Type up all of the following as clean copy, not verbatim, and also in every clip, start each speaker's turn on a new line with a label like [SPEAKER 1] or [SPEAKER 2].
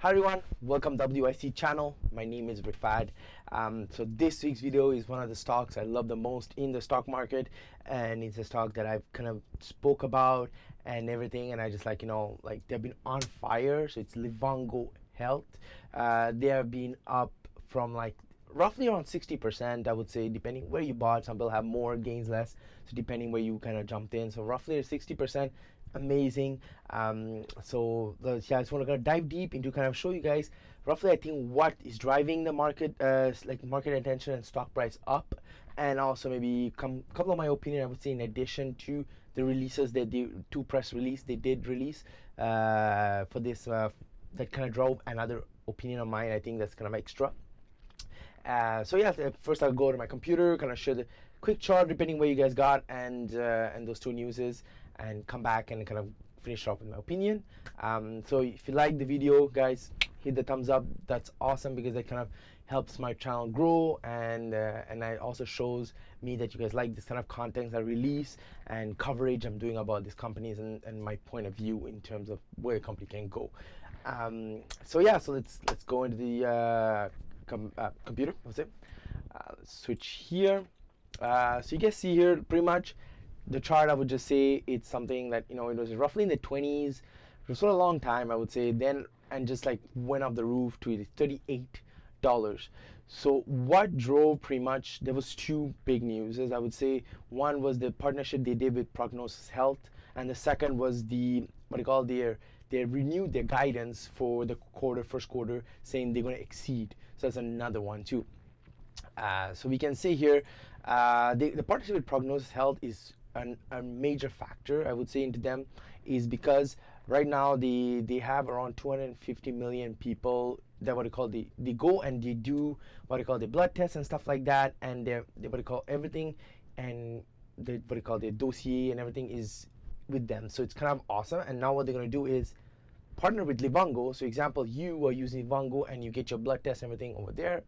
[SPEAKER 1] Hi everyone, welcome to WIC channel. My name is Rifad. So this week's video is one of the stocks I love the most in the stock market, and it's a stock that I've kind of spoke about and everything, and I just like they've been on fire. So it's Livongo Health. They have been up from like roughly around 60%, I would say, depending where you bought. Some people have more gains, less, so depending where you kind of jumped in. So roughly 60%. Amazing. So I just want to dive deep into kind of show you guys roughly I think what is driving the market, like market attention and stock price up, and also maybe couple of my opinion, I would say, in addition to the releases that the two press release they did release for this that kind of drove another opinion of mine. I think that's kind of extra. So yeah, first I'll go to my computer, kind of show the quick chart depending where you guys got, and those two newses, and come back and kind of finish off with my opinion. So if you like the video, guys, hit the thumbs up. That's awesome, because that kind of helps my channel grow, and it also shows me that you guys like this kind of content I release and coverage I'm doing about these companies, and my point of view in terms of where a company can go. So yeah, so let's go into the computer. What's it? Let's switch here. So you guys see here pretty much the chart. I would just say it's something that it was roughly in the 20s for a long time, I would say, then, and just like went off the roof to $38. So what drove pretty much, there was two big news, as I would say. One was the partnership they did with Prognosis Health, and the second was the they renewed their guidance for the first quarter, saying they're going to exceed. So that's another one too. So we can say here, the partnership with Prognosis Health is a major factor, I would say, into them, is because right now they have around 250 million people that they go and they do the blood tests and stuff like that, and they everything, and their dossier and everything is with them. So it's kind of awesome. And now what they're going to do is partner with Livongo. So example, you are using Livongo and you get your blood test and everything over there.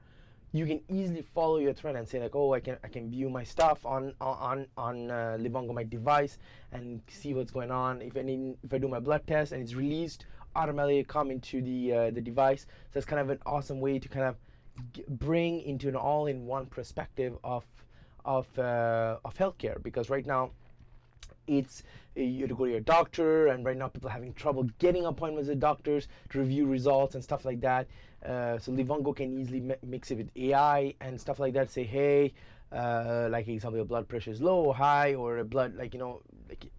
[SPEAKER 1] You can easily follow your trend and say like, oh, I can view my stuff on Livongo, my device, and see what's going on. If I do my blood test and it's released, automatically come into the device. So that's kind of an awesome way to kind of bring into an all-in-one perspective of healthcare, because right now it's you have to go to your doctor, and right now people are having trouble getting appointments with doctors to review results and stuff like that. So Livongo can easily mix it with AI and stuff like that. Say, hey, like example, your blood pressure is low or high, or blood like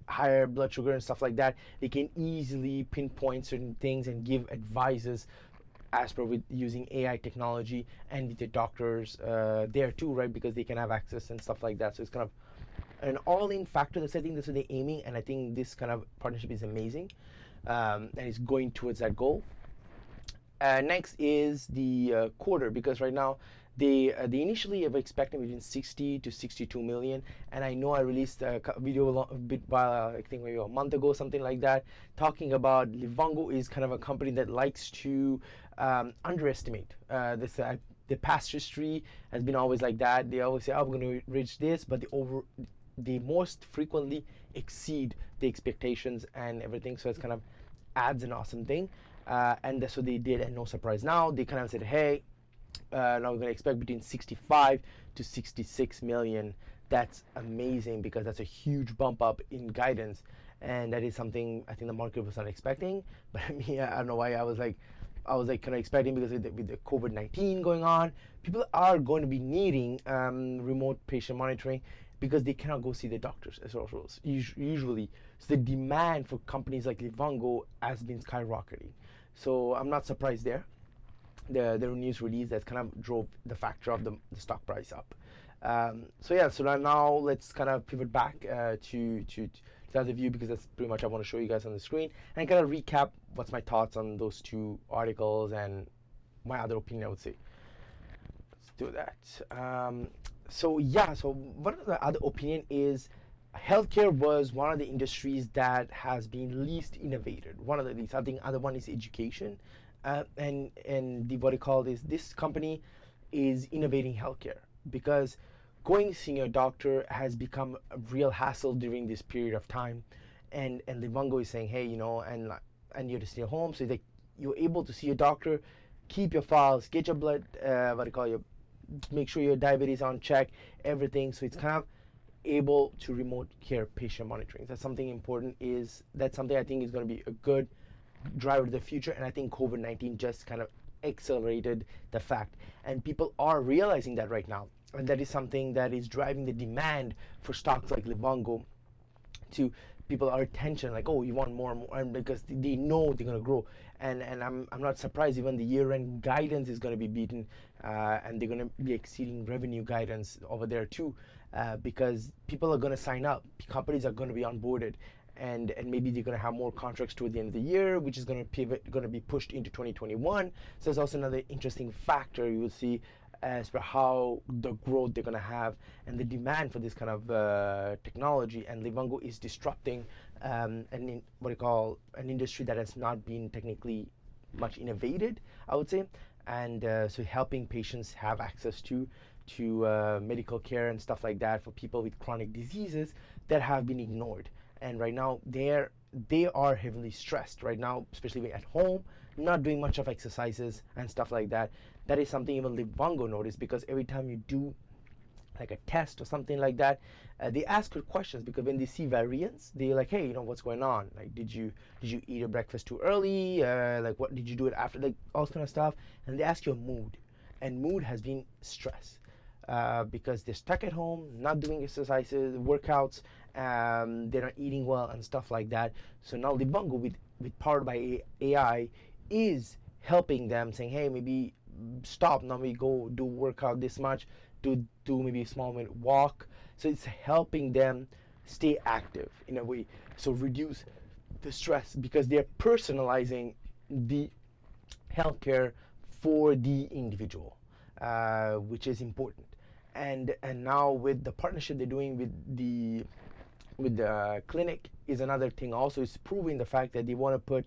[SPEAKER 1] higher blood sugar and stuff like that. They can easily pinpoint certain things and give advices as per with using AI technology, and with the doctors there too, right? Because they can have access and stuff like that. So it's kind of an all-in factor. That's, I think that's what they're aiming, and I think this kind of partnership is amazing, and it's going towards that goal. Next is the quarter, because right now they initially were expecting between 60 to 62 million, and I know I released a video a bit while I think maybe a month ago, something like that, talking about Livongo is kind of a company that likes to underestimate this. The past history has been always like that. They always say, "Oh, we're going to reach this," but they most frequently exceed the expectations and everything. So it's kind of adds an awesome thing, and that's what they did. And no surprise, now they kind of said, hey, now we're going to expect between 65 to 66 million. That's amazing, because that's a huge bump up in guidance, and that is something I think the market was not expecting. But I mean, I don't know why I was like kind of expecting, because with the COVID-19 going on, people are going to be needing remote patient monitoring, because they cannot go see the doctors as well, usually. So the demand for companies like Livongo has been skyrocketing. So I'm not surprised there. The news release that kind of drove the factor of the stock price up. So yeah, so now let's kind of pivot back to the other view, because that's pretty much I want to show you guys on the screen, and kind of recap what's my thoughts on those two articles and my other opinion, I would say. Let's do that. So yeah, so one of the other opinion is healthcare was one of the industries that has been least innovated. One of the least. I think other one is education, and this company is innovating healthcare, because going to see your doctor has become a real hassle during this period of time, and Livongo is saying, hey, and you have to stay home, so you're able to see a doctor, keep your files, get your blood, make sure your diabetes on check, everything. So it's kind of able to remote care patient monitoring. That's something important. That's something I think is going to be a good driver to the future, and I think COVID-19 just kind of accelerated the fact, and people are realizing that right now, and that is something that is driving the demand for stocks like Livongo to people are attention, like, oh, you want more and more, and because they know they're going to grow, and I'm not surprised even the year-end guidance is going to be beaten, and they're going to be exceeding revenue guidance over there too, because people are going to sign up, companies are going to be onboarded, and maybe they're going to have more contracts toward the end of the year, which is going to be pushed into 2021. So there's also another interesting factor you will see as for how the growth they're going to have and the demand for this kind of technology. And Livongo is disrupting an industry that has not been technically much innovated, I would say, and so helping patients have access to medical care and stuff like that for people with chronic diseases that have been ignored. And right now they are heavily stressed right now, especially at home, not doing much of exercises and stuff like that. That is something even Livongo noticed, because every time you do like a test or something like that, they ask her questions, because when they see variance, they're like, hey, what's going on? Like, did you eat your breakfast too early? Like, what did you do it after? Like, all kind of stuff. And they ask your mood, and mood has been stress. Because they're stuck at home, not doing exercises, workouts, they're not eating well and stuff like that. So now Livongo, with powered by AI, is helping them, saying, hey, maybe stop, now we go do workout this much, do maybe a small minute walk. So it's helping them stay active in a way, so reduce the stress, because they're personalizing the healthcare for the individual, which is important. And now with the partnership they're doing with the clinic is another thing also. Is proving the fact that they want to put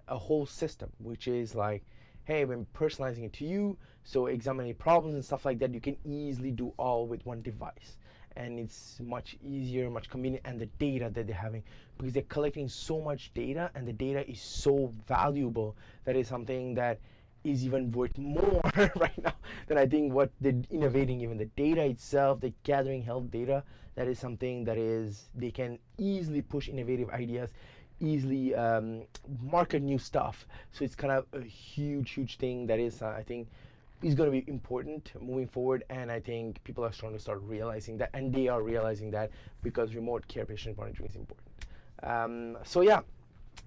[SPEAKER 1] a whole system, which is like, hey, we're personalizing it to you, so examining problems and stuff like that, you can easily do all with one device. And it's much easier, much convenient, and the data that they're having, because they're collecting so much data, and the data is so valuable, that is something that is even worth more right now than I think what they're innovating. Even the data itself, the gathering health data, that is something that is, they can easily push innovative ideas, easily market new stuff. So it's kind of a huge thing that is, I think, is going to be important moving forward. And I think people are starting to start realizing that, and they are realizing that, because remote care patient monitoring is important. So yeah,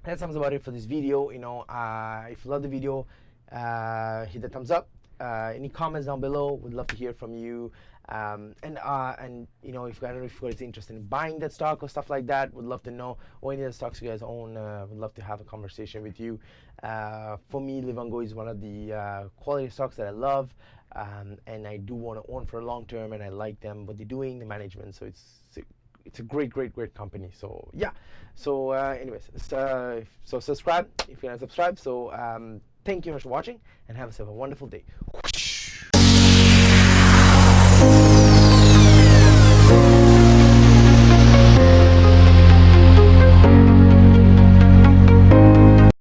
[SPEAKER 1] that sums about it for this video. If you love the video, hit the thumbs up. Any comments down below, would love to hear from you. And if you guys are interested in buying that stock or stuff like that, would love to know. Or any of the stocks you guys own, would love to have a conversation with you. For me, Livongo is one of the quality stocks that I love, and I do want to own for a long term, and I like them, what they're doing, the management. So it's a great company. So yeah. So anyways, so subscribe if you're not subscribed. So thank you very much for watching, and have yourself a wonderful day.